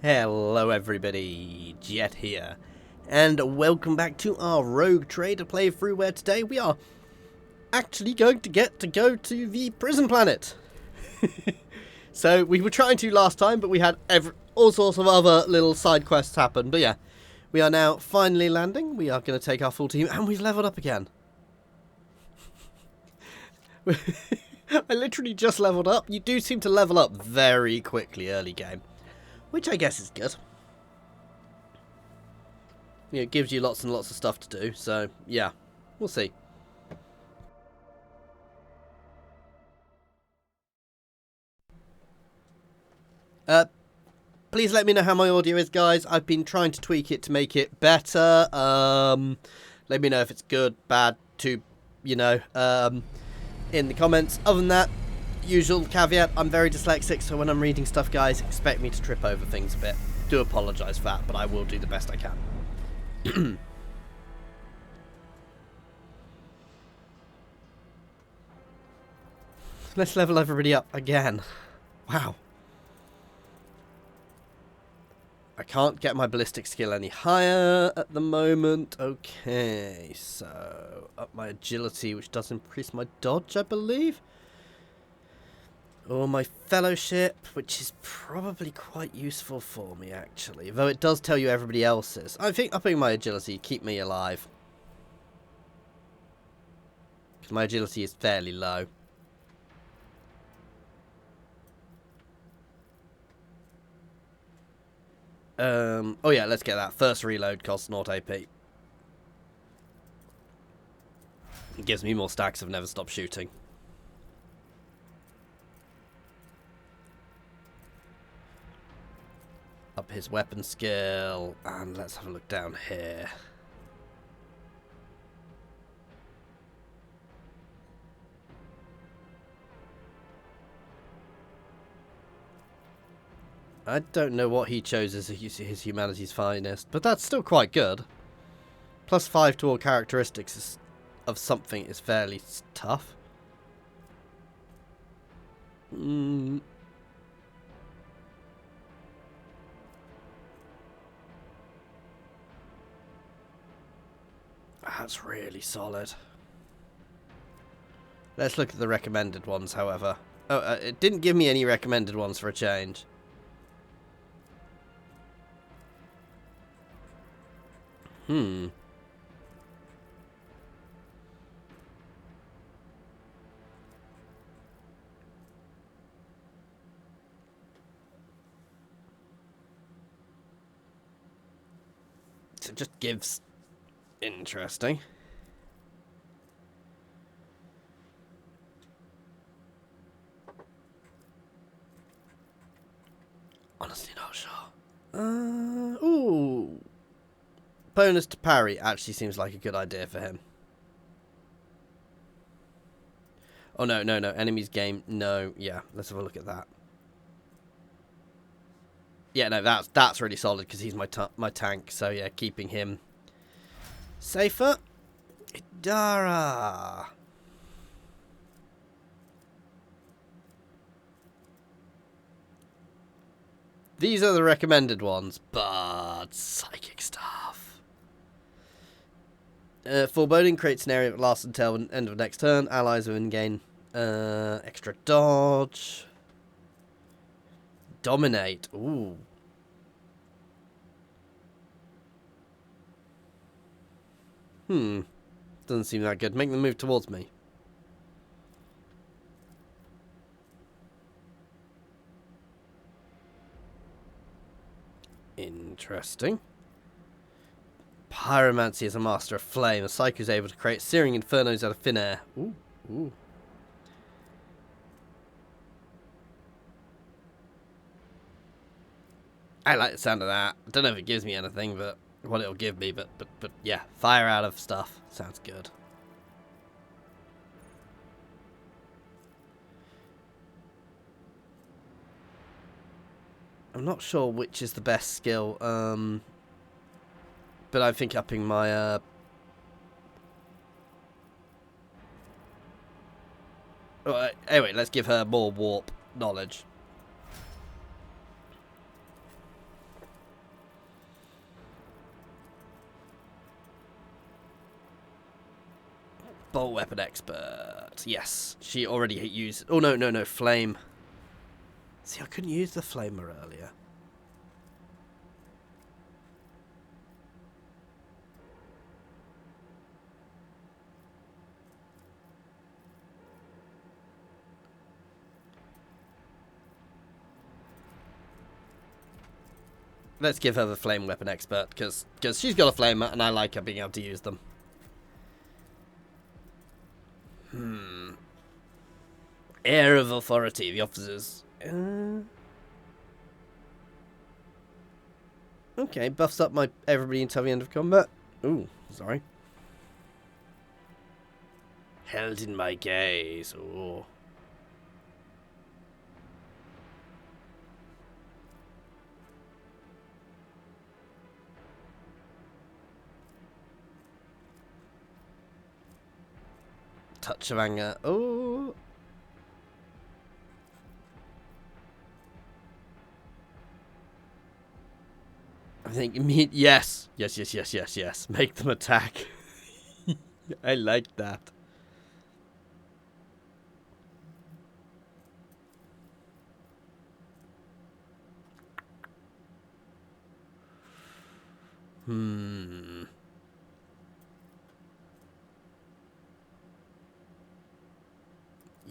Hello everybody, Jet here, and welcome back to our Rogue Trader playthrough where today we are actually going to go to the prison planet. So we were trying to last time, but we had all sorts of other little side quests happen. But yeah, we are now finally landing. We are going to take our full team, and we've leveled up again. I literally just leveled up. You do seem to level up very quickly early game, which I guess is good. You know, it gives you lots and lots of stuff to do, so yeah, we'll see. Please let me know how my audio is, guys. I've been trying to tweak it to make it better. Let me know if it's good, bad, too, in the comments. Other than that, usual caveat, I'm very dyslexic, so when I'm reading stuff, guys, expect me to trip over things a bit. Do apologise for that, but I will do the best I can. Let's level everybody up again. Wow. I can't get my ballistic skill any higher at the moment. Okay, so up my agility, which does increase my dodge, I believe. Or my fellowship, which is probably quite useful for me, actually. Though it does tell you everybody else's. I think upping my agility keep me alive. Because my agility is fairly low. Oh yeah, let's get that. First reload costs 0 AP. It gives me more stacks of never stop shooting. Up his weapon skill, and let's have a look down here. I don't know what he chose as his humanity's finest, but that's still quite good. +5 to all characteristics of something is fairly tough. That's really solid. Let's look at the recommended ones, however. Oh, it didn't give me any recommended ones for a change. So it just gives... Interesting. Honestly not sure. Ooh. Bonus to parry actually seems like a good idea for him. Oh, no. Enemies game. No. Yeah, let's have a look at that. Yeah, no, that's really solid because he's my tank. So, yeah, keeping him safer. Idara. These are the recommended ones, but psychic stuff. Foreboding creates an area that lasts until the end of the next turn. Allies within gain extra dodge. Dominate. Ooh. Doesn't seem that good. Make them move towards me. Interesting. Pyromancy is a master of flame. A psycho is able to create searing infernos out of thin air. Ooh. I like the sound of that. I don't know if it gives me anything, but what it'll give me. But yeah, fire out of stuff sounds good. I'm not sure which is the best skill. But I think upping my anyway, let's give her more warp knowledge. Bolt weapon expert. Yes, she already used... Oh, no, flame. See, I couldn't use the flamer earlier. Let's give her the flame weapon expert, because she's got a flamer, and I like her being able to use them. Air of authority, the officers. Okay, buffs up everybody until the end of combat. Ooh, sorry. Held in my gaze. Ooh. Touch of anger. Oh. I think yes. Make them attack. I like that.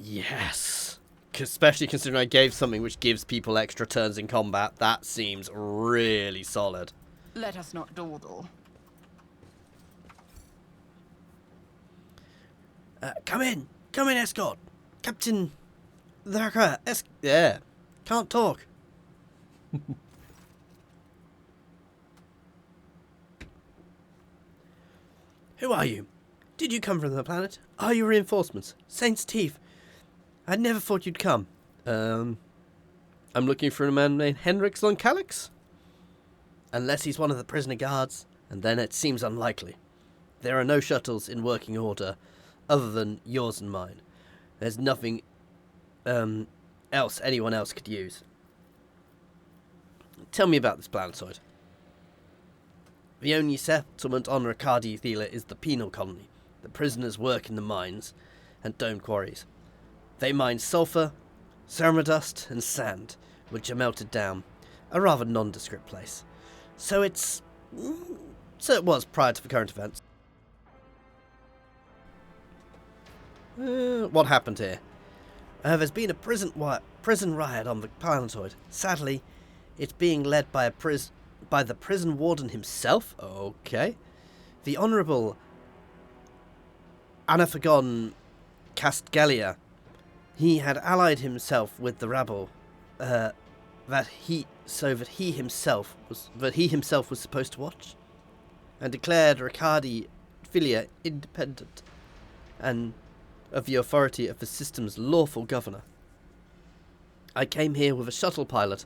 Yes. Especially considering I gave something which gives people extra turns in combat. That seems really solid. Let us not dawdle. Come in, escort. Captain... Yeah. Can't talk. Who are you? Did you come from the planet? Are you reinforcements? Saint's Teeth. I never thought you'd come. I'm looking for a man named Henrix on Calyx. Unless he's one of the prisoner guards, and then it seems unlikely. There are no shuttles in working order, other than yours and mine. There's nothing else anyone else could use. Tell me about this planetoid. The only settlement on Rakadi Thela is the penal colony. The prisoners work in the mines and dome quarries. They mine sulfur, ceramidust, and sand, which are melted down. A rather nondescript place. So it was prior to the current events. What happened here? There's been a prison riot on the planetoid. Sadly, it's being led by the prison warden himself. Okay. The Honourable Anaphagon Castgalia. He had allied himself with the rabble that he himself was supposed to watch, and declared Rakadi Philia independent and of the authority of the system's lawful governor. I came here with a shuttle pilot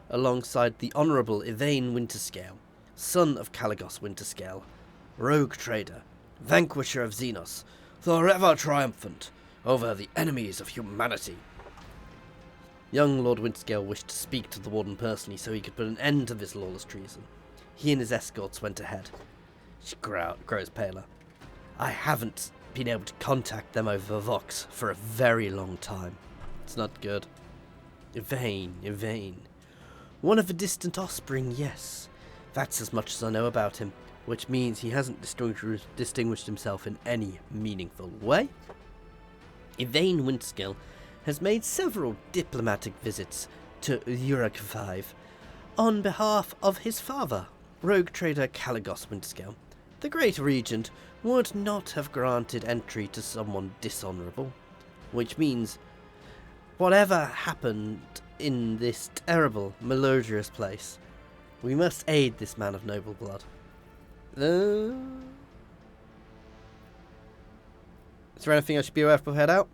alongside the Honourable Yvain Winterscale, son of Caligos Winterscale, rogue trader, vanquisher of Xenos, forever triumphant over the enemies of humanity. Young Lord Winterscale wished to speak to the warden personally so he could put an end to this lawless treason. He and his escorts went ahead. She grows paler. I haven't been able to contact them over the Vox for a very long time. It's not good. Yvain. One of a distant offspring, yes. That's as much as I know about him, which means he hasn't distinguished himself in any meaningful way. Yvain Winterscale has made several diplomatic visits to Uruk V on behalf of his father, rogue trader Caligos Winterscale. The Great Regent would not have granted entry to someone dishonourable, which means whatever happened in this terrible, malodorous place, we must aid this man of noble blood. Is there anything I should be aware of before I head out?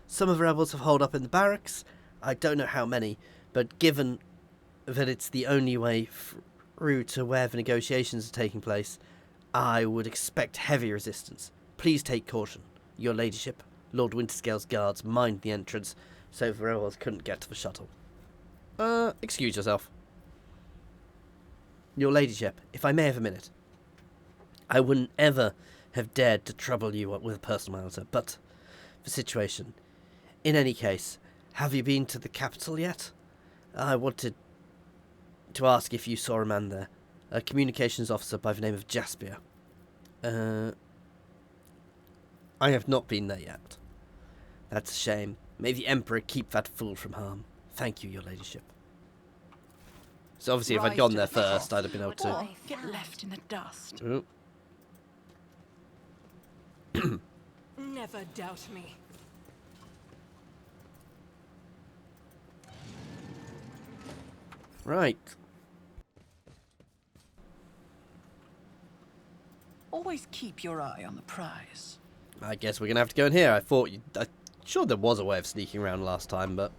Some of the rebels have holed up in the barracks. I don't know how many, but given that it's the only way through to where the negotiations are taking place, I would expect heavy resistance. Please take caution. Your ladyship, Lord Winterscale's guards mined the entrance, so the rebels couldn't get to the shuttle. Excuse yourself. Your ladyship, if I may have a minute. I wouldn't ever have dared to trouble you with a personal matter, but the situation. In any case, have you been to the capital yet? I wanted to ask if you saw a man there, a communications officer by the name of Jaspier. I have not been there yet. That's a shame. May the Emperor keep that fool from harm. Thank you, your ladyship. So obviously if I'd gone there first, I'd have been able to... Or get left in the dust. Oh. Never doubt me. Right. Always keep your eye on the prize. I guess we're going to have to go in here. I'm sure there was a way of sneaking around last time, but...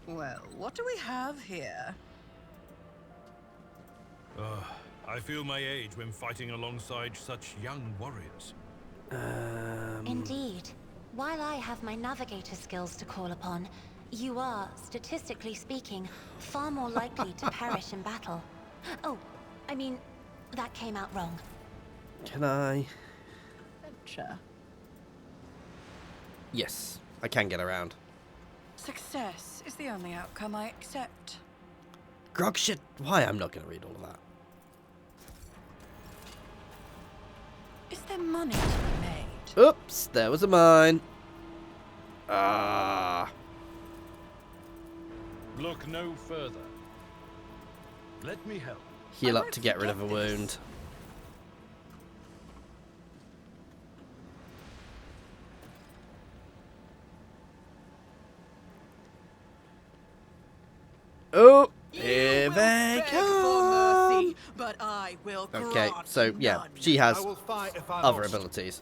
Well, what do we have here? I feel my age when fighting alongside such young warriors. Indeed. While I have my navigator skills to call upon, you are, statistically speaking, far more likely to perish in battle. Oh, I mean, that came out wrong. Can I... Adventure. Yes, I can get around. Success is the only outcome I accept. Grog shit, why? I'm not going to read all of that. Is there money to be made? Oops, there was a mine. Ah. Look no further. Let me help. Heal I up to get rid of a won't forget wound. Oh, here they come. But I will Okay, grant so yeah, none. she has I will fight if I other must. abilities.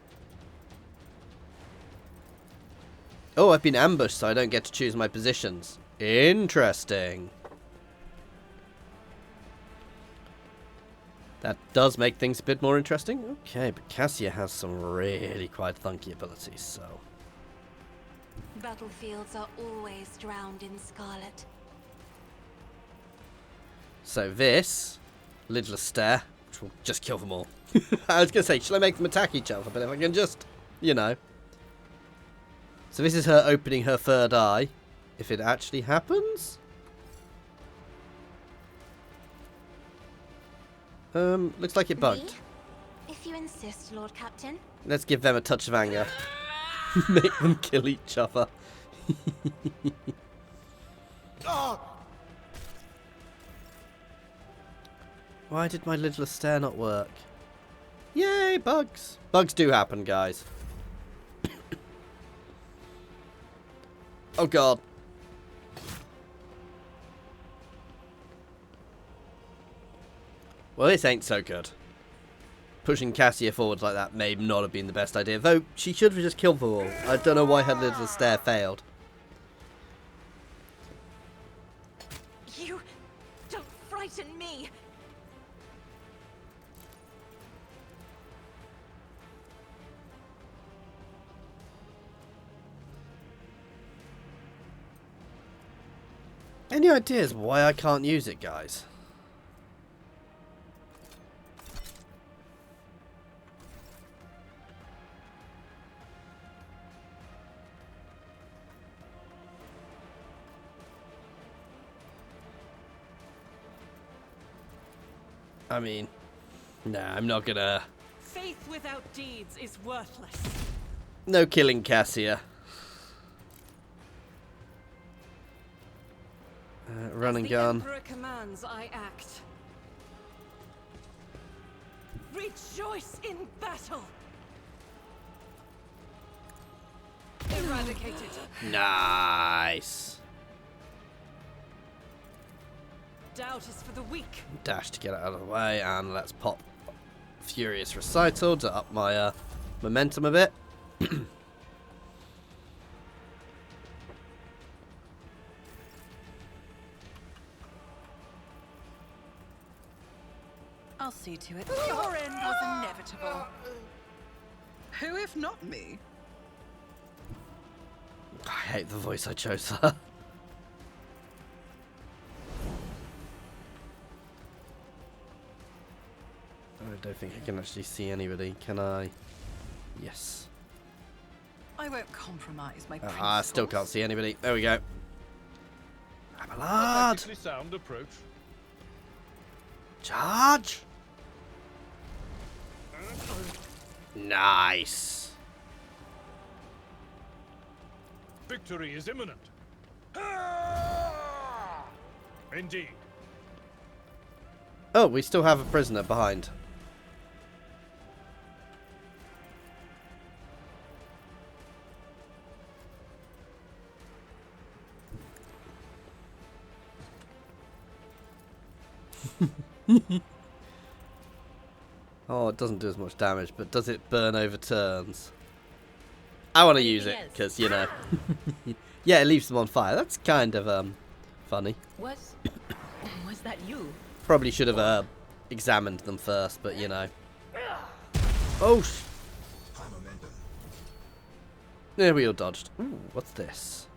Oh, I've been ambushed, so I don't get to choose my positions. Interesting. That does make things a bit more interesting. Okay, but Cassia has some really quite thunky abilities, so... Battlefields are always drowned in scarlet. So this, lidless stare, which will just kill them all. I was going to say, shall I make them attack each other? But if I can just, you know. So this is her opening her third eye. If it actually happens. Looks like it bugged. Me? If you insist, Lord Captain. Let's give them a touch of anger. Make them kill each other. Why did my lidless stare not work? Yay, bugs. Bugs do happen, guys. Oh, God. Well, this ain't so good. Pushing Cassia forwards like that may not have been the best idea, though she should have just killed them all. I don't know why her little stare failed. You don't frighten me. Any ideas why I can't use it, guys? I mean, nah, I'm not gonna... Faith without deeds is worthless. No killing Cassia. Run and The gun. Emperor commands, I act. Rejoice in battle. Eradicated. Nice. Doubt is for the weak. Dash to get it out of the way, and let's pop Furious Recital to up my momentum a bit. I'll see to it. Your end was inevitable. Who if not me? I hate the voice I chose. don't think I can actually see anybody, can I? Yes. I won't compromise my principles. I still can't see anybody. There we go. Abelard! Perfectly sound approach. Charge! Nice. Victory is imminent. Indeed. Oh, we still have a prisoner behind. Oh, it doesn't do as much damage, but does it burn over turns? I want to use it, because, you know. Yeah, it leaves them on fire. That's kind of, funny. Was that you? Probably should have, examined them first, but, you know. Oh, yeah, we all dodged. Ooh, what's this?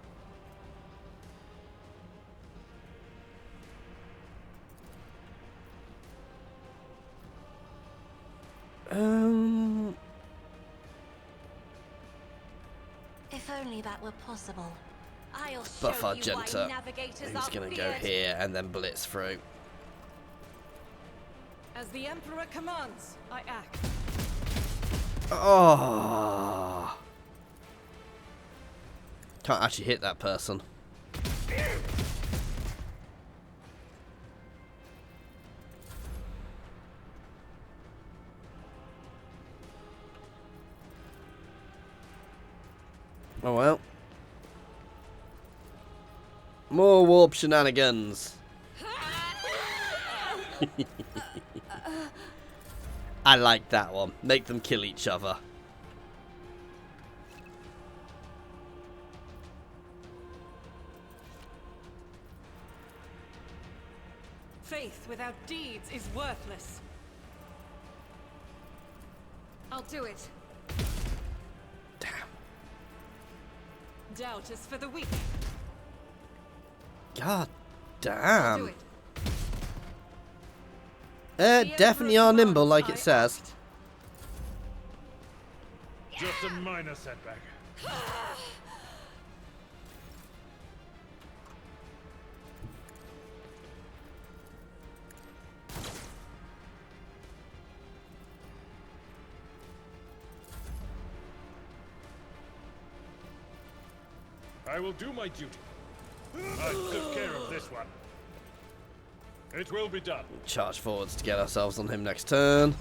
If only that were possible. I'll Buff show our you Junta, why navigators who's are going to go feared. here and then blitz through. As the Emperor commands, I act. Oh. Can't actually hit that person. Oh well. More warp shenanigans. I like that one. Make them kill each other. Faith without deeds is worthless. I'll do it. Damn. Doubt is for the weak. God I'll do damn. it. The Definitely Emperor are nimble commands, like I it says. act. Just a minor setback. I will do my duty. I took care of this one. It will be done. Charge forwards to get ourselves on him next turn.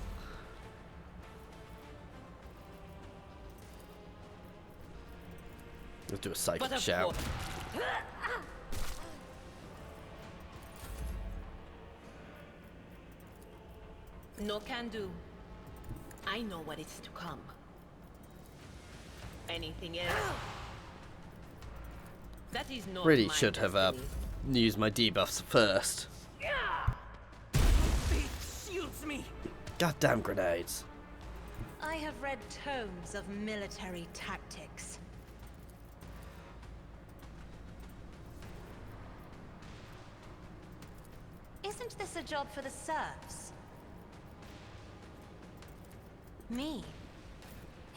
Let's do a psychic shout. No can do. I know what is to come. Anything else? That is not Really my should have destiny. used my debuffs first. Faith shields me. Goddamn grenades. I have read tomes of military tactics. Isn't this a job for the serfs? Me,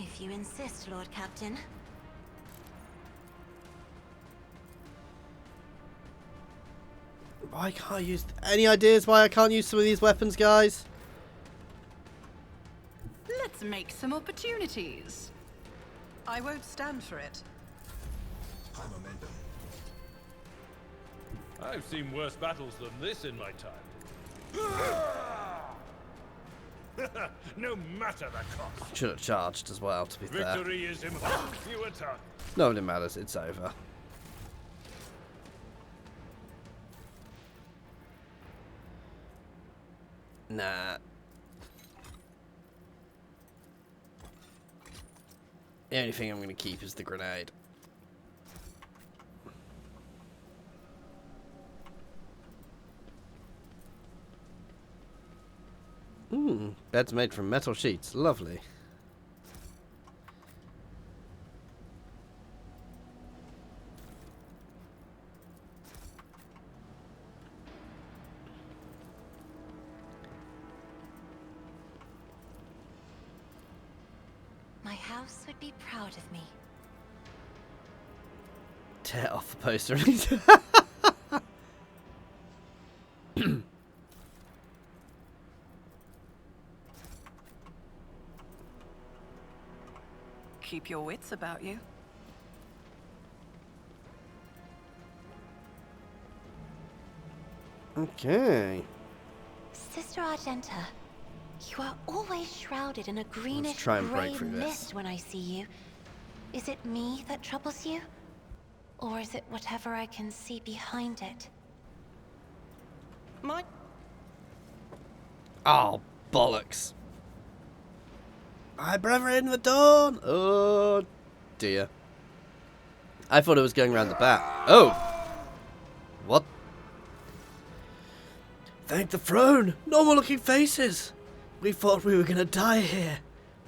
if you insist, Lord Captain. Why can't I use... Any ideas why I can't use some of these weapons, guys? Let's make some opportunities. I won't stand for it. I've seen worse battles than this in my time. No matter the cost. Should have charged as well, to be fair. Victory is imminent. You attack. No, it matters. It's over. Nah. The only thing I'm going to keep is the grenade. Bed's made from metal sheets. Lovely. house would be proud of me. Tear off the poster. Keep your wits about you. Okay. Sister Argenta, you are always shrouded in a greenish try and break grey through this. mist when I see you. Is it me that troubles you? Or is it whatever I can see behind it? My Oh, bollocks. My brother in the dawn. Oh, dear. I thought it was going around the back. Oh. What? Thank the throne. Normal looking faces. We thought we were going to die here.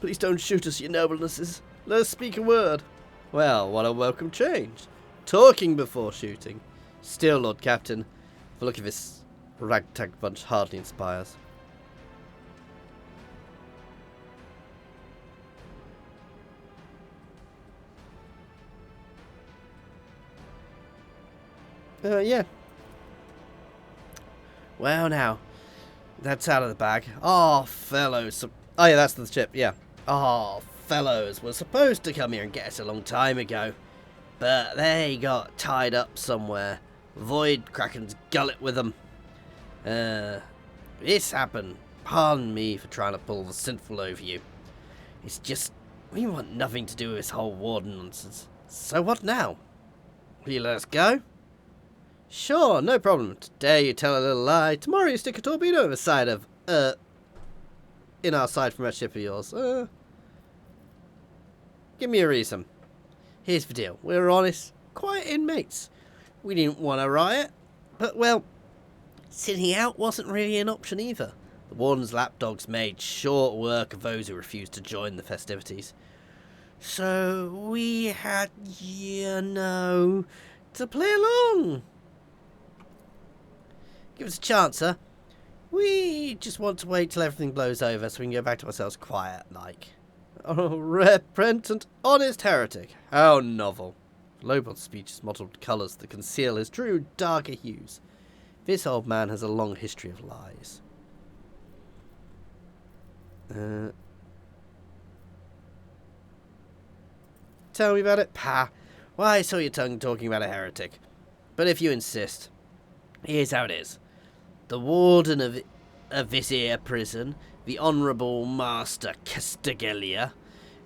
Please don't shoot us, your noblenesses. Let us speak a word. Well, what a welcome change. Talking before shooting. Still, Lord Captain, the look of this ragtag bunch hardly inspires. Yeah. Well, now. That's out of the bag. Oh, fellows. Oh, yeah, that's the ship, yeah. Oh, fellows were supposed to come here and get us a long time ago. But they got tied up somewhere. Void Kraken's gullet with them. This happened. Pardon me for trying to pull the sinful over you. It's just, we want nothing to do with this whole warden nonsense. So what now? Will you let us go? Sure, no problem. Today you tell a little lie. Tomorrow you stick a torpedo in the side of, in our side from that ship of yours. Give me a reason. Here's the deal. We're honest, quiet inmates. We didn't want a riot. But, well, sitting out wasn't really an option either. The warden's lapdogs made short work of those who refused to join the festivities. So we had, you know, to play along. Give us a chance, huh? We just want to wait till everything blows over so we can go back to ourselves quiet-like. Oh, repentant, honest heretic. How novel. Lobot's speech is mottled colours that conceal his true darker hues. This old man has a long history of lies. Tell me about it? Pah. Why, I saw your tongue talking about a heretic. But if you insist, here's how it is. The warden of this here prison, the Honourable Master Castigalia,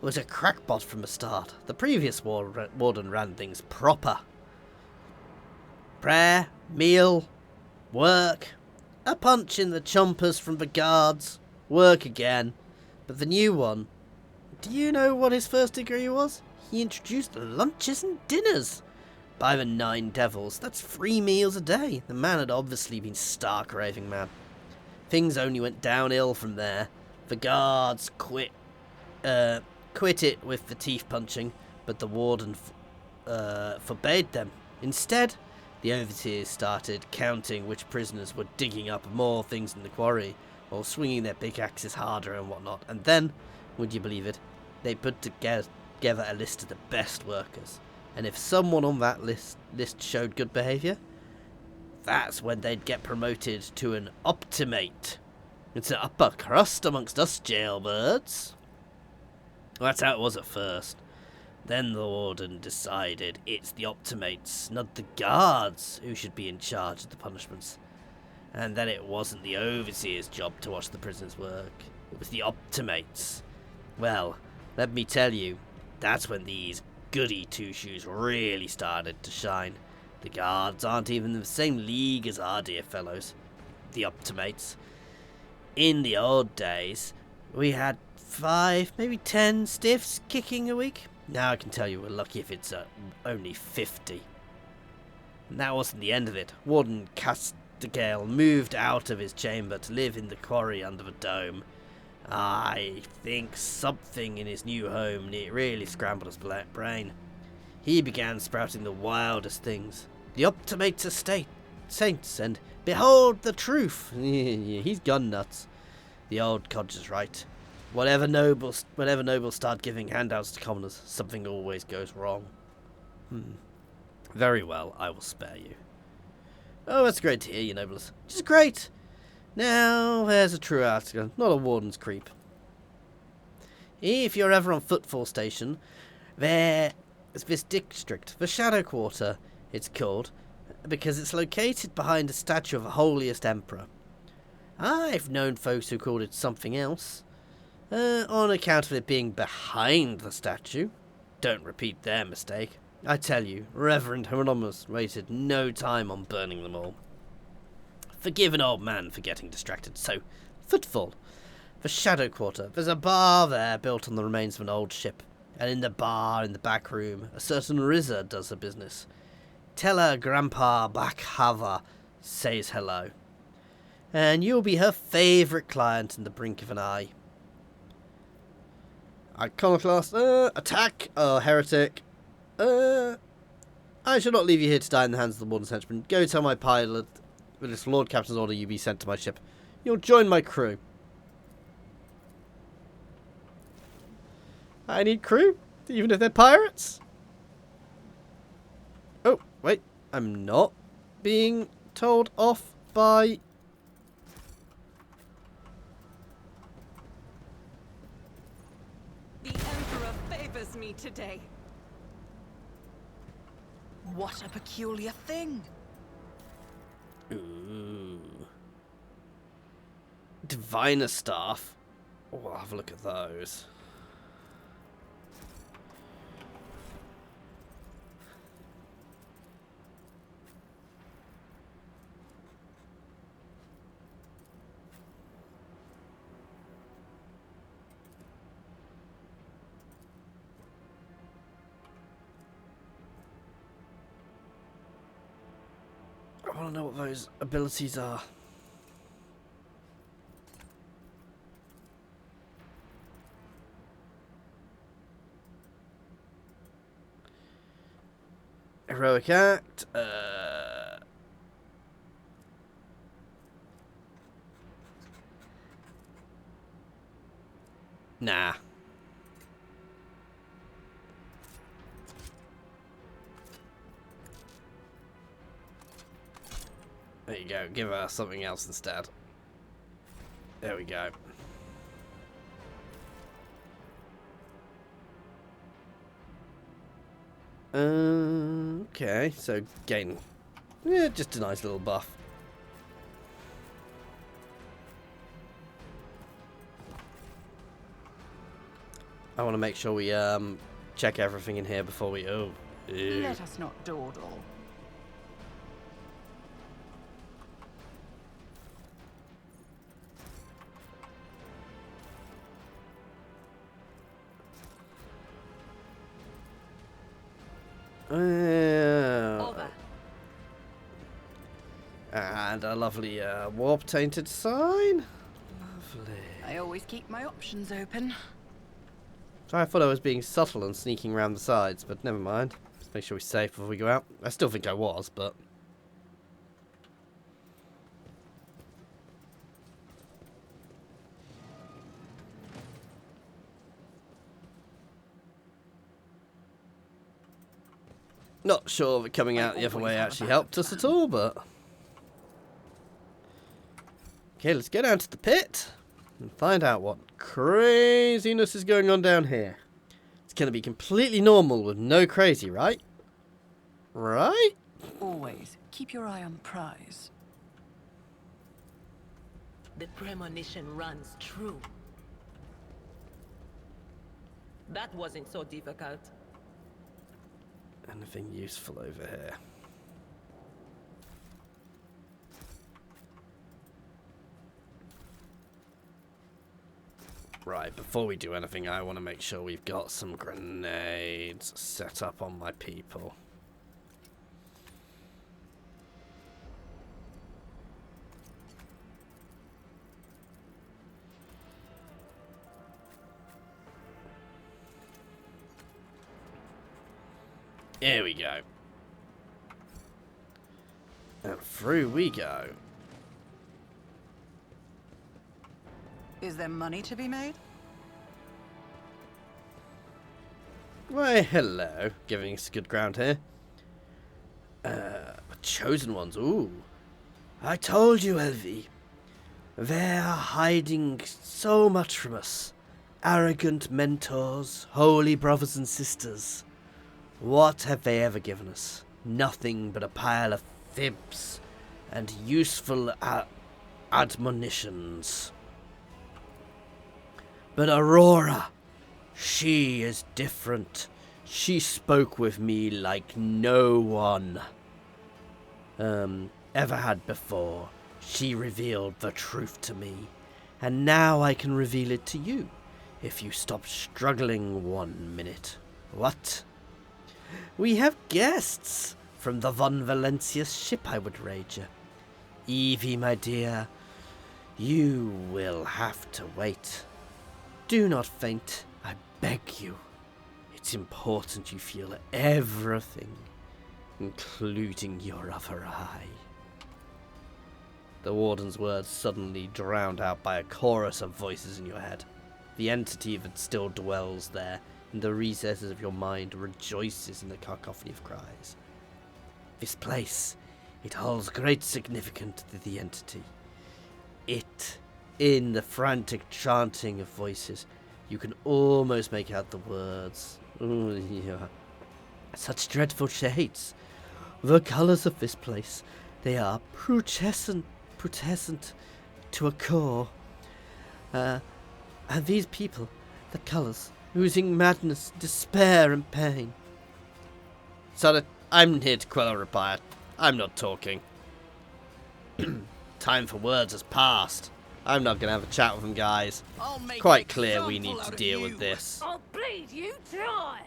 was a crackpot from the start. The previous warden ran things proper. Prayer, meal, work, a punch in the chompers from the guards, work again. But the new one, do you know what his first degree was? He introduced lunches and dinners. By the 9 devils, that's 3 meals a day. The man had obviously been stark raving mad. Things only went downhill from there. The guards quit it with the teeth punching, but the warden forbade them. Instead, the overseers started counting which prisoners were digging up more things in the quarry, or swinging their pickaxes harder and whatnot. And then, would you believe it, they put together a list of the best workers. And if someone on that list showed good behaviour, that's when they'd get promoted to an optimate. It's an upper crust amongst us jailbirds. That's how it was at first. Then the warden decided it's the optimates, not the guards, who should be in charge of the punishments. And then it wasn't the overseer's job to watch the prisoners work. It was the optimates. Well, let me tell you, that's when these goody two-shoes really started to shine. The guards aren't even in the same league as our dear fellows, the optimates. In the old days, we had 5, maybe 10 stiffs kicking a week. Now I can tell you we're lucky if it's only 50. And that wasn't the end of it. Warden Castigale moved out of his chamber to live in the quarry under the dome. I think something in his new home really scrambled his brain. He began sprouting the wildest things. The Optimates estate, saints, and behold the truth. He's gone nuts. The old codger's right. Whenever nobles start giving handouts to commoners, something always goes wrong. Very well, I will spare you. Oh, that's great to hear, you nobles. Which is great. Now, there's a true article, not a warden's creep. If you're ever on footfall station, there's this district, the Shadow Quarter, it's called, because it's located behind a statue of the holiest emperor. I've known folks who called it something else, on account of it being behind the statue. Don't repeat their mistake. I tell you, Reverend Hieronymus wasted no time on burning them all. Forgive an old man for getting distracted, so, footfall. The Shadow Quarter, there's a bar there built on the remains of an old ship, and in the bar, in the back room, a certain Rizza does her business. Tell her Grandpa Backhava says hello, and you'll be her favourite client in the brink of an eye. Iconoclast, attack, heretic. I shall not leave you here to die in the hands of the warden's henchman. Go tell my pilot that it's Lord Captain's order you be sent to my ship. You'll join my crew. I need crew, even if they're pirates. Oh, wait, I'm not being told off by... The Emperor favors me today. What a peculiar thing. Ooh. Diviner staff. Oh, I'll have a look at those. I want to know what those abilities are. Heroic act. Nah. There you go. Give her something else instead. There we go. Okay, so gain. Yeah, just a nice little buff. I want to make sure we check everything in here before we. Oh, ew. Let us not dawdle. Over. And a lovely warp tainted sign. Lovely. I always keep my options open. So I thought I was being subtle and sneaking around the sides, but never mind. Just make sure we're safe before we go out. I still think I was, but... Not sure that coming out the other way actually helped us at all, but... Okay, let's go down to the pit and find out what craziness is going on down here. It's going to be completely normal with no crazy, right? Right? Always keep your eye on the prize. The premonition runs true. That wasn't so difficult. Anything useful over here? Right, before we do anything, I want to make sure we've got some grenades set up on my people. Here we go. And through we go. Is there money to be made? Why, hello. Giving us good ground here. Chosen ones. Ooh. I told you, Elvie. They're hiding so much from us. Arrogant mentors, holy brothers and sisters. What have they ever given us? Nothing but a pile of fibs and useful admonitions. But Aurora, she is different. She spoke with me like no one ever had before. She revealed the truth to me, and now I can reveal it to you, if you stop struggling 1 minute. What? We have guests from the Von Valentius ship, I would wager. Evie, my dear, you will have to wait. Do not faint, I beg you. It's important you feel everything, including your other eye. The warden's words suddenly drowned out by a chorus of voices in your head. The entity that still dwells there in the recesses of your mind rejoices in the cacophony of cries. This place, it holds great significance to the entity. In the frantic chanting of voices, you can almost make out the words. Ooh, yeah. Such dreadful shades. The colours of this place, they are putrescent to a core. And these people, the colours, oozing madness, despair and pain. So I'm here to quell a riot. I'm not talking. Time for words has passed. I'm not going to have a chat with them, guys. Quite clear we need to deal with this. I'll bleed you dry.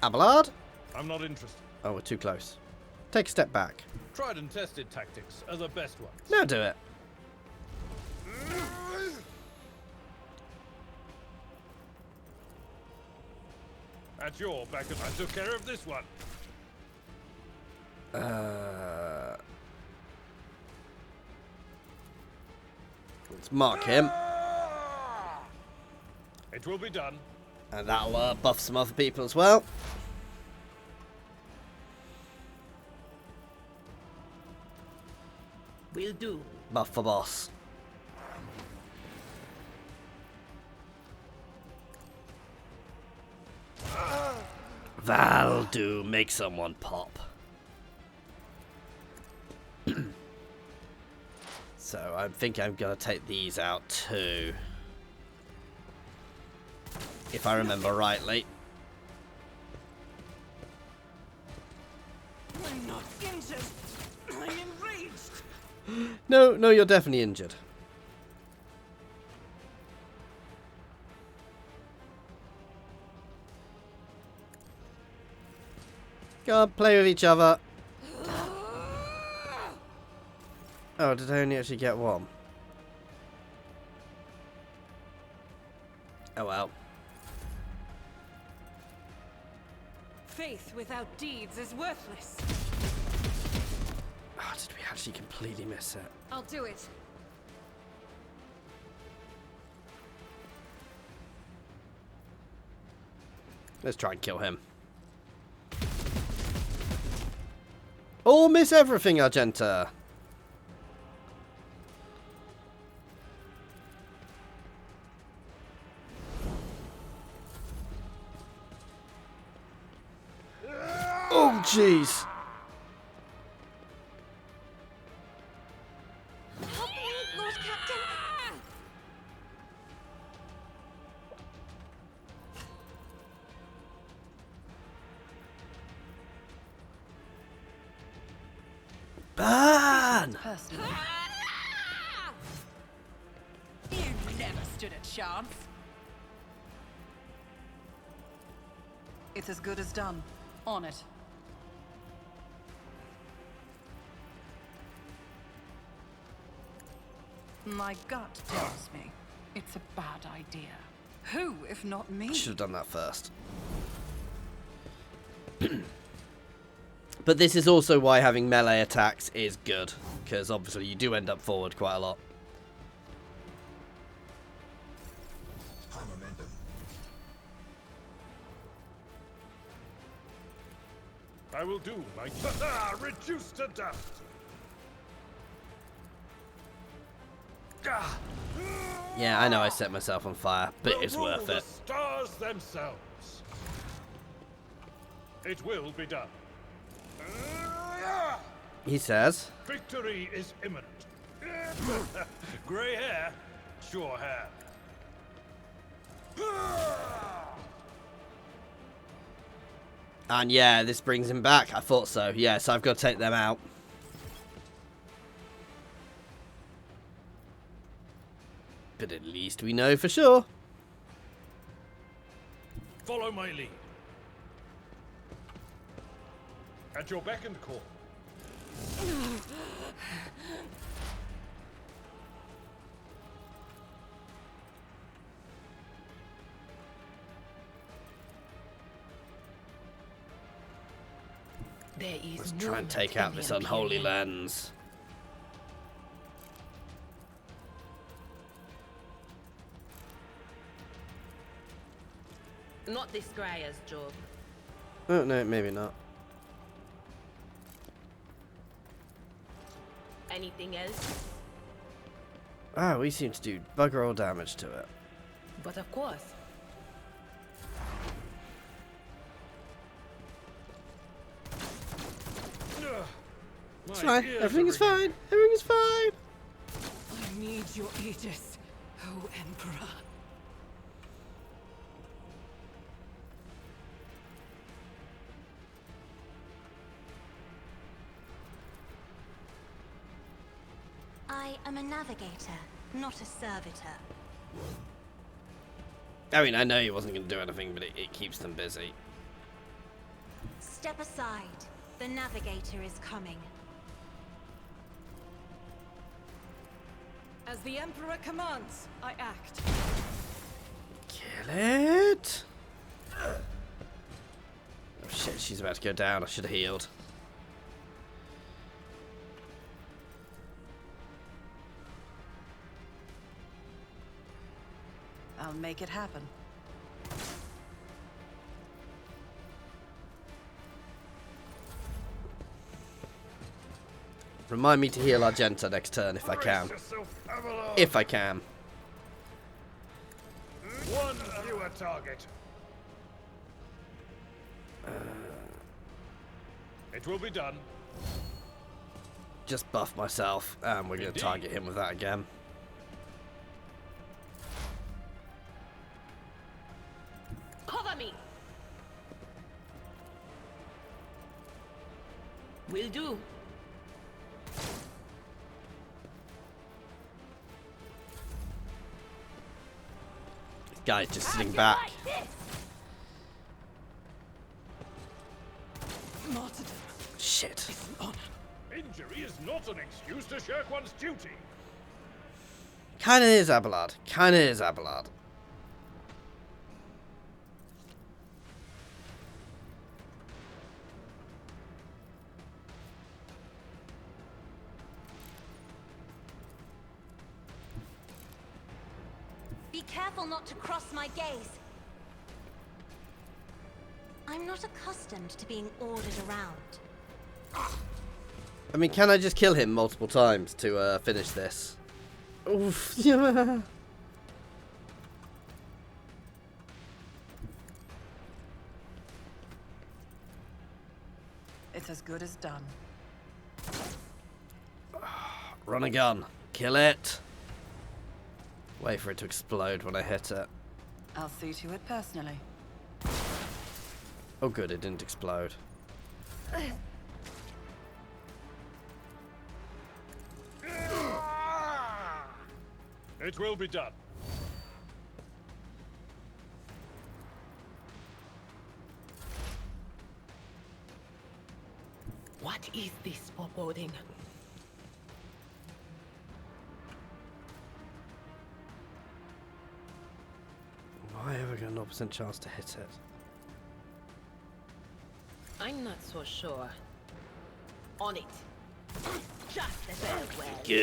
Abelard? I'm not interested. Oh, we're too close. Take a step back. Tried and tested tactics are the best ones. Now do it. At your back, I took care of this one. Let's mark him. It will be done. And that'll buff some other people as well. Will do. Buff the boss. That'll do. Make someone pop. So I think I'm going to take these out too. If I remember rightly. I'm not injured. I'm enraged. No, you're definitely injured. Go on, play with each other. Oh, did I only actually get one? Oh well. Faith without deeds is worthless. Oh, did we actually completely miss it? I'll do it. Let's try and kill him. Oh, miss everything, Argenta. Oh, jeez. Help me, Lord Captain. Ban! Personally. You never stood a chance. It's as good as done. On it. My gut tells me It's a bad idea. Who, if not me? Should have done that first. But this is also why having melee attacks is good, because obviously you do end up forward quite a lot. High momentum. I will do my reduced to dust. Yeah, I know I set myself on fire, but Will it's rule worth the it. stars themselves. It will be done. He says. Victory is imminent. Grey hair, sure hair. And yeah, this brings him back. I thought so. Yeah, so I've got to take them out. But at least we know for sure. Follow my lead. At your beck and call. There is Let's no try and take out this unholy lens. Not this Scryer's job. Oh, no, maybe not. Anything else? Ah, we seem to do bugger all damage to it. But of course. It's fine. Everything is fine. Everything is fine. I need your aegis, O Emperor. I am a navigator, not a servitor. I mean, I know he wasn't going to do anything, but it keeps them busy. Step aside. The navigator is coming. As the Emperor commands, I act. Kill it. Oh shit, she's about to go down. I should have healed. I'll make it happen. Remind me to heal Argenta next turn if I can. If I can. One fewer target. It will be done. Just buff myself, and we're going to Indeed. target him with that again. Cover me. Will do. This guy's just sitting back. Martyrdom Shit. is an honor. Injury is not an excuse to shirk one's duty. Kinda is Abelard. Kinda is Abelard. Be careful not to cross my gaze. I'm not accustomed to being ordered around. I mean, can I just kill him multiple times to finish this? Oof. Yeah. It's as good as done. Run a gun. Kill it. Wait for it to explode when I hit it. I'll see to it personally. Oh good, it didn't explode. It will be done. What is this foreboding? Why have I got a 0% chance to hit it? I'm not so sure. On it. Just as well. Good.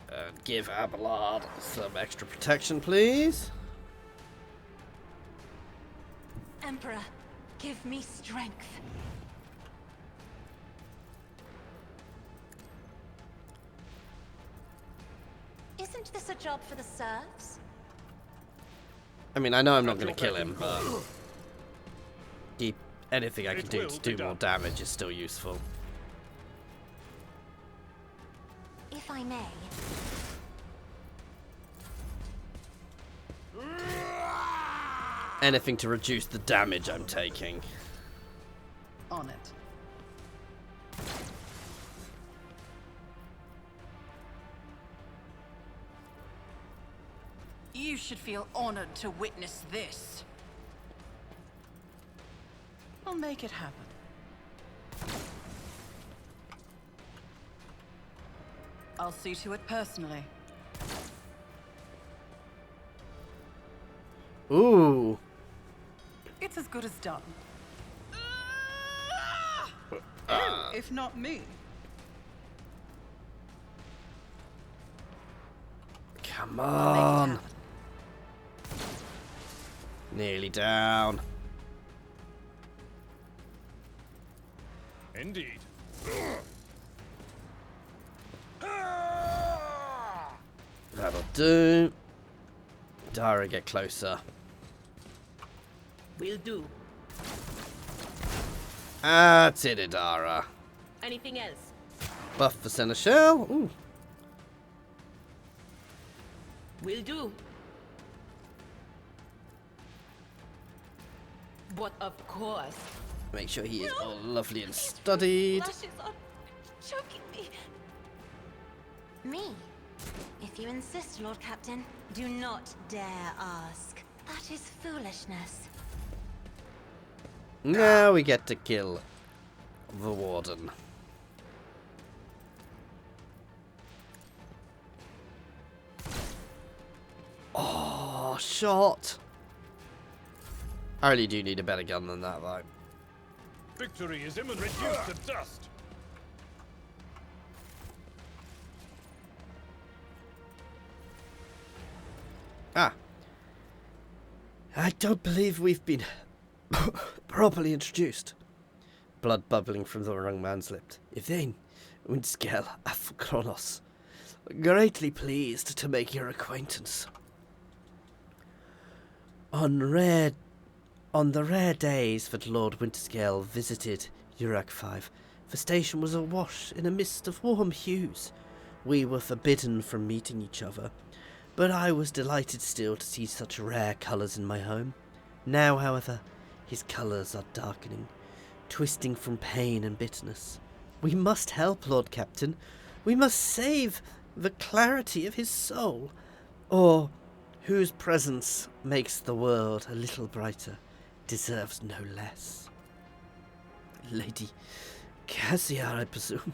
And give Abelard some extra protection, please. Emperor, give me strength. Isn't this a job for the serfs? I mean, I know I'm not going to kill him, but anything I can do to do more damage is still useful. If I may. Anything to reduce the damage I'm taking. On it. You should feel honored to witness this. I'll make it happen. I'll see to it personally. Ooh. It's as good as done. Who, if not me? Come I'll make it on. happen. Nearly down. Indeed. That'll do. Dara, get closer. Will do. That's it, Idara. Anything else? Buff for Seneschal. Ooh. Will do. But of course. Make sure he is all lovely and studied. Lashes are choking me. Me? If you insist, Lord Captain, do not dare ask. That is foolishness. Now we get to kill the warden. Oh, shot! I really do need a better gun than that, though. Victory is imminent. Reduced to dust. Ah. I don't believe we've been properly introduced. Blood bubbling from the young man's lips. Yvain, Windscale, Kronos. Greatly pleased to make your acquaintance. On the rare days that Lord Winterscale visited Urak 5, the station was awash in a mist of warm hues. We were forbidden from meeting each other, but I was delighted still to see such rare colours in my home. Now, however, his colours are darkening, twisting from pain and bitterness. We must help, Lord Captain. We must save the clarity of his soul, or whose presence makes the world a little brighter, deserves no less. Lady Cassiar, I presume.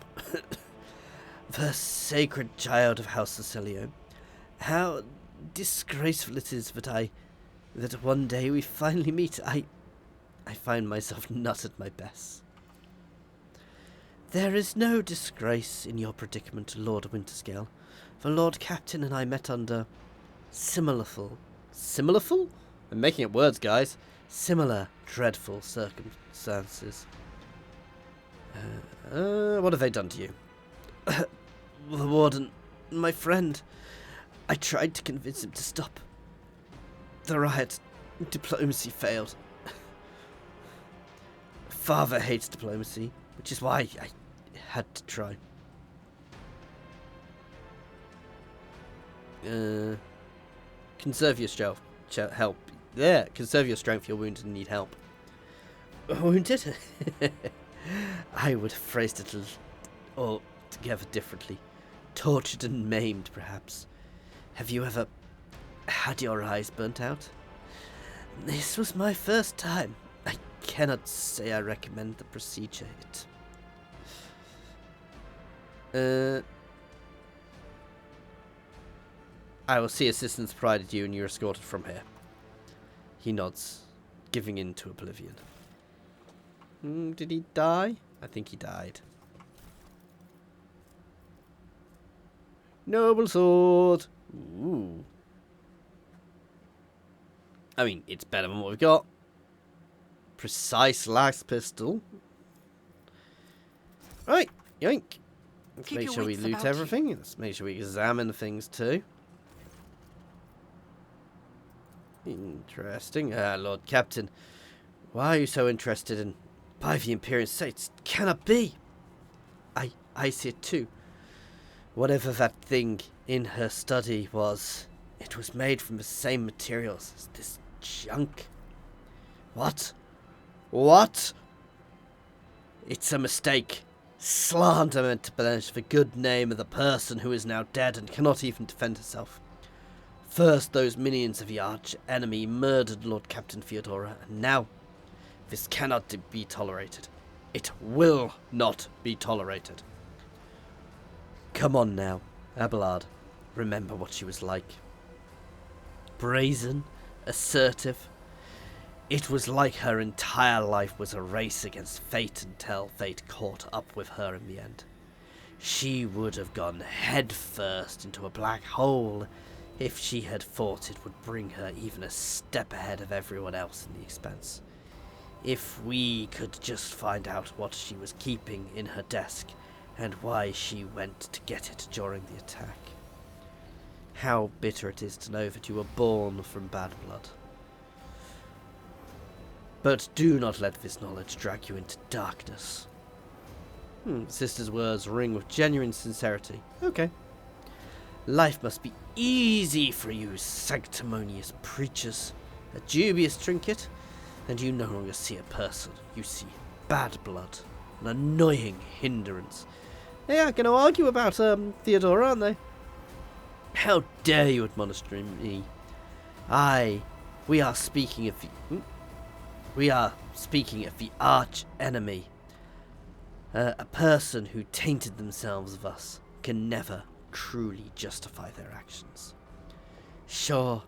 The sacred child of House Cecilio. How disgraceful it is that one day we finally meet. I find myself not at my best. There is no disgrace in your predicament, Lord Winterscale. The Lord Captain and I met under similarful? I'm making up words, guys. Similar dreadful circumstances. What have they done to you? The warden, my friend. I tried to convince him to stop the riot. Diplomacy failed. Father hates diplomacy, which is why I had to try. Conserve your strength. Help. Yeah, conserve your strength. You're wounded and need help. Wounded? I would have phrased it altogether differently. Tortured and maimed, perhaps. Have you ever had your eyes burnt out? This was my first time. I cannot say I recommend the procedure. I will see assistance provided you and you're escorted from here. He nods, giving in to oblivion. Did he die? I think he died. Noble sword. Ooh. I mean, it's better than what we've got. Precise lax pistol. Right, yoink. Let's Keep make your sure we wits loot about everything. Let's make sure we examine things too. Interesting. Lord Captain, why are you so interested in... By the Imperium States, cannot be. I see it too. Whatever that thing in her study was, it was made from the same materials as this junk. What? What? It's a mistake. Slander meant to blemish the good name of the person who is now dead and cannot even defend herself. First, those minions of the arch enemy murdered Lord Captain Theodora, and now this cannot be tolerated. It will not be tolerated. Come on now, Abelard. Remember what she was like. Brazen, assertive. It was like her entire life was a race against fate until fate caught up with her in the end. She would have gone head first into a black hole if she had thought it would bring her even a step ahead of everyone else in the Expanse. If we could just find out what she was keeping in her desk and why she went to get it during the attack. How bitter it is to know that you were born from bad blood. But do not let this knowledge drag you into darkness. Sister's words ring with genuine sincerity. Okay. Life must be easy for you sanctimonious preachers. A dubious trinket, and you no longer see a person. You see bad blood. An annoying hindrance. They are going to argue about Theodora, aren't they? How dare you admonish me? We are speaking of the... We are speaking of the arch enemy. A person who tainted themselves thus can never truly justify their actions. Sure,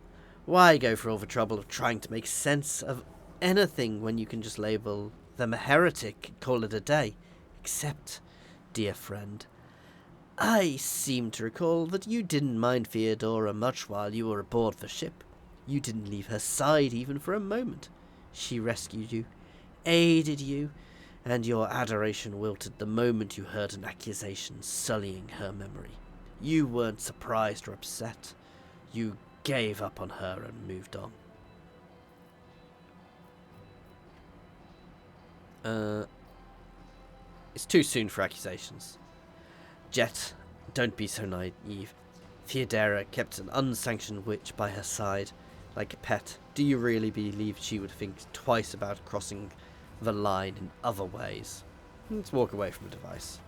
why go for all the trouble of trying to make sense of anything when you can just label them a heretic and call it a day? Except, dear friend, I seem to recall that you didn't mind Theodora much while you were aboard the ship. You didn't leave her side even for a moment. She rescued you, aided you, and your adoration wilted the moment you heard an accusation sullying her memory. You weren't surprised or upset. You gave up on her and moved on. It's too soon for accusations. Jet, don't be so naive. Theodora kept an unsanctioned witch by her side, like a pet. Do you really believe she would think twice about crossing the line in other ways? Let's walk away from the device.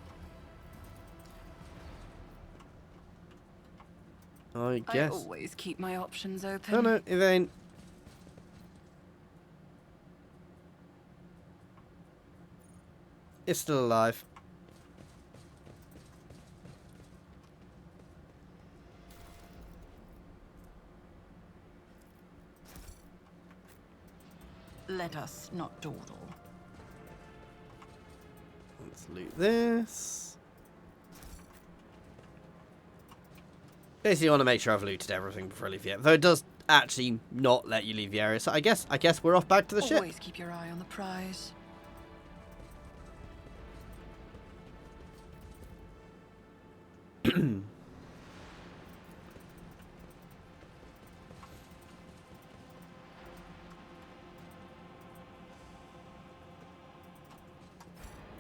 I guess. I always keep my options open. Oh no, it ain't. It's still alive. Let us not dawdle. Let's loot this. Basically, I want to make sure I've looted everything before I leave the area. Though it does actually not let you leave the area, so I guess we're off back to the ship. Always keep your eye on the prize.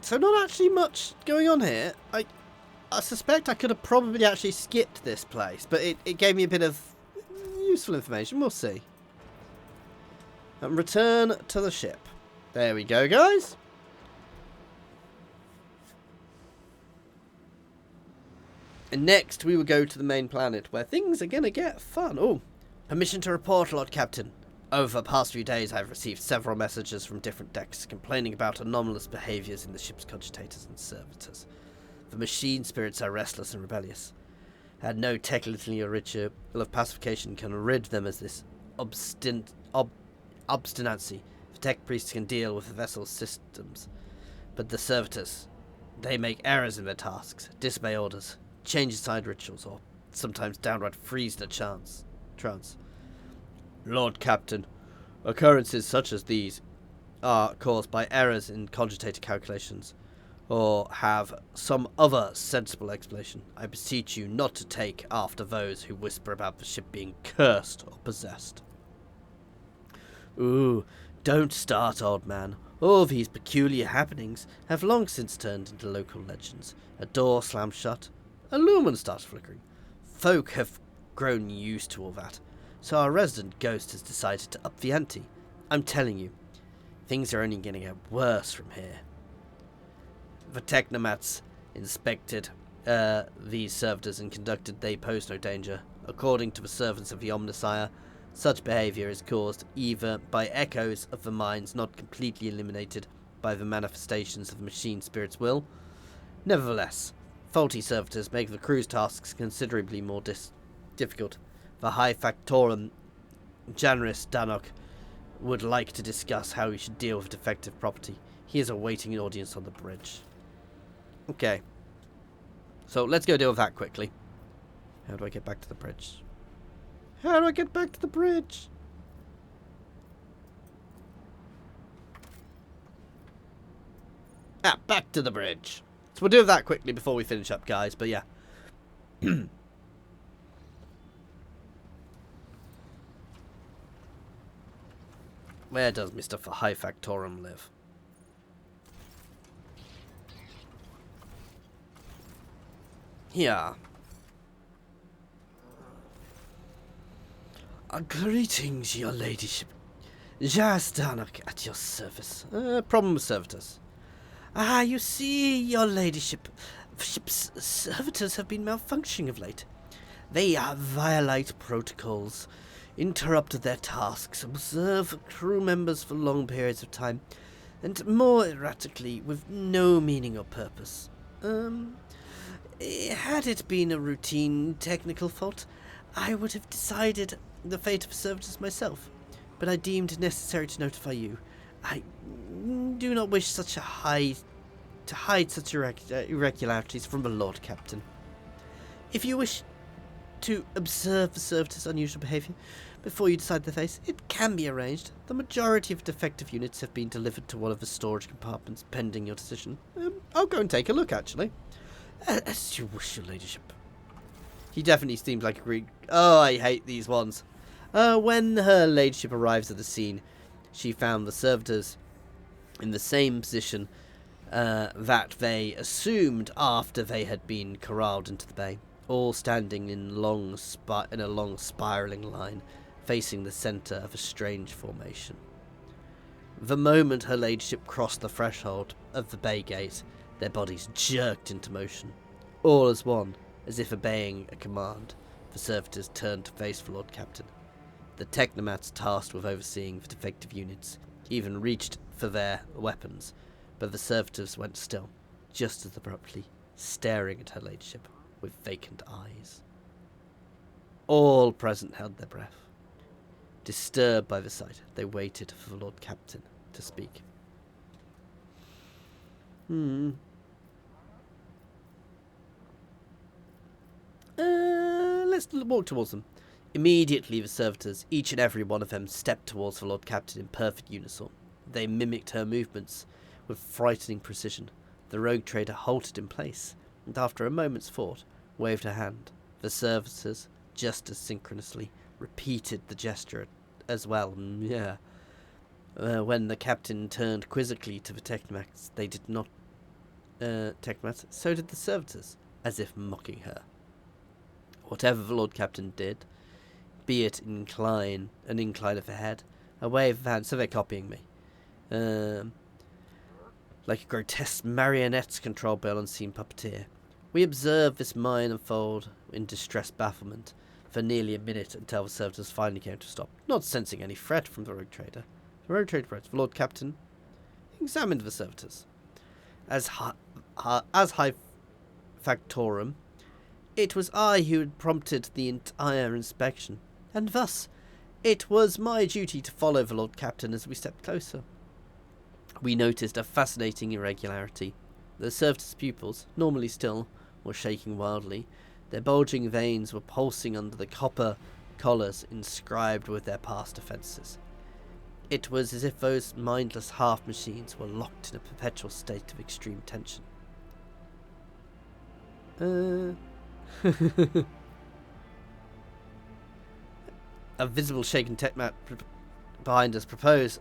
So not actually much going on here. I suspect I could have probably actually skipped this place, but it gave me a bit of useful information. We'll see. And return to the ship. There we go, guys. And next we will go to the main planet, where things are going to get fun. Oh, permission to report, Lord Captain. Over the past few days, I've received several messages from different decks complaining about anomalous behaviours in the ship's cogitators and servitors. The machine spirits are restless and rebellious. and no technically ritual of pacification can rid them of this obstinacy. The tech priests can deal with the vessel's systems, but the servitors, they make errors in their tasks, disobey orders, change aside rituals, or sometimes downright freeze in a trance. Lord Captain, occurrences such as these are caused by errors in cogitated calculations, or have some other sensible explanation. I beseech you not to take after those who whisper about the ship being cursed or possessed. Ooh, don't start, old man. All these peculiar happenings have long since turned into local legends. A door slammed shut, a lumen starts flickering. Folk have grown used to all that, so our resident ghost has decided to up the ante. I'm telling you, things are only going to get worse from here. The technomats inspected these servitors and conducted they pose no danger. According to the servants of the Omnissiah, such behaviour is caused either by echoes of the minds not completely eliminated by the manifestations of the machine spirit's will. Nevertheless, faulty servitors make the crew's tasks considerably more difficult. The High Factorum Janris Danok would like to discuss how we should deal with defective property. He is awaiting an audience on the bridge. Okay. So let's go deal with that quickly. How do I get back to the bridge? How do I get back to the bridge? Back to the bridge. So we'll do that quickly before we finish up, guys. But yeah. Where does Mr. High Factorum live? Here. Greetings, your ladyship. Jas Danok at your service. Problem with servitors. You see, your ladyship, the ship's servitors have been malfunctioning of late. They violate protocols, interrupt their tasks, observe crew members for long periods of time, and more erratically, with no meaning or purpose. Had it been a routine technical fault, I would have decided the fate of the servitors myself, but I deemed it necessary to notify you. I do not wish to hide such irregularities from the Lord Captain. If you wish to observe the servitors' unusual behaviour before you decide their fate, it can be arranged. The majority of defective units have been delivered to one of the storage compartments pending your decision. I'll go and take a look, actually. As you wish, your ladyship. He definitely seems like a Greek. Oh, I hate these ones. When her ladyship arrives at the scene, she found the servitors in the same position that they assumed after they had been corralled into the bay, all standing in a long spiralling line, facing the centre of a strange formation. The moment her ladyship crossed the threshold of the bay gate, their bodies jerked into motion, all as one, as if obeying a command. The servitors turned to face the Lord Captain. The technomats tasked with overseeing the defective units even reached for their weapons, but the servitors went still, just as abruptly, staring at her ladyship with vacant eyes. All present held their breath. Disturbed by the sight, they waited for the Lord Captain to speak. Let's walk towards them. Immediately the servitors, each and every one of them, stepped towards the Lord Captain in perfect unison. They mimicked her movements with frightening precision. The rogue trader halted in place, and after a moment's thought, waved her hand. The servitors, just as synchronously, repeated the gesture as well. When the captain turned quizzically to the technomats, they did not... technomats, so did the servitors, as if mocking her. Whatever the Lord Captain did, be it an incline of the head, a wave of the hand, so they're copying me. Like a grotesque marionettes controlled by an unseen puppeteer. We observed this mine unfold in distressed bafflement for nearly a minute until the servitors finally came to a stop, not sensing any threat from the rogue trader. The rogue trader wrote, the Lord Captain examined the servitors. As High Factorum, It was I who had prompted the entire inspection, and thus it was my duty to follow the Lord Captain as we stepped closer. We noticed a fascinating irregularity. The Servitor's pupils, normally still, were shaking wildly. Their bulging veins were pulsing under the copper collars inscribed with their past offences. It was as if those mindless half-machines were locked in a perpetual state of extreme tension. A visible shaken tech mat behind us proposed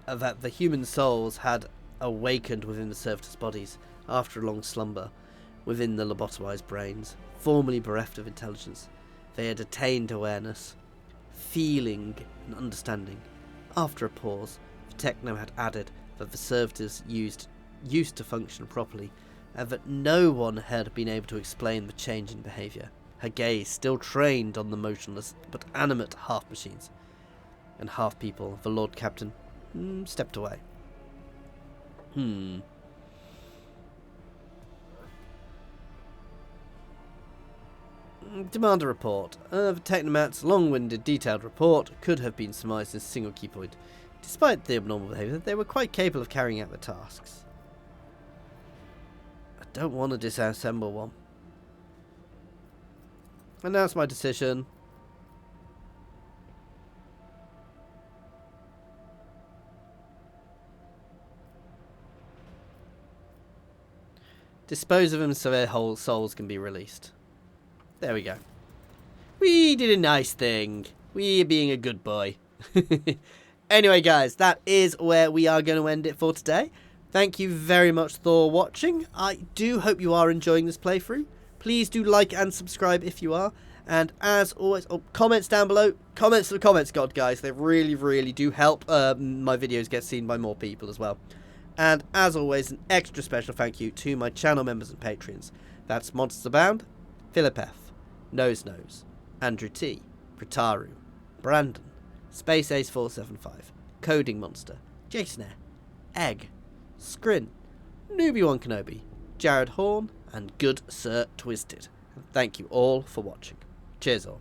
that the human souls had awakened within the servitors' bodies after a long slumber within the lobotomized brains, formerly bereft of intelligence. They had attained awareness, feeling and understanding. After a pause, the techno had added that the servitors used to function properly, and that no one had been able to explain the change in behaviour. Her gaze still trained on the motionless but animate half-machines. And half-people, the Lord Captain, stepped away. Demand a report. The Technomat's long-winded, detailed report could have been surmised as a single key point. Despite the abnormal behaviour, they were quite capable of carrying out their tasks. I don't want to disassemble one. Announce my decision. Dispose of them so their whole souls can be released. There we go. We did a nice thing. We are being a good boy. Anyway, guys, that is where we are going to end it for today. Thank you very much for watching. I do hope you are enjoying this playthrough. Please do like and subscribe if you are. And as always, comments down below. Comments to the comments god, guys. They really, really do help my videos get seen by more people as well. And as always, an extra special thank you to my channel members and patrons. That's Monsters Abound, Philip F, Nose, Andrew T, Pritaru, Brandon, Space Ace 475, Coding Monster, Jason Air, Egg, Scrin, Newbie1 Kenobi, Jared Horn, and Good Sir Twisted. And thank you all for watching. Cheers all.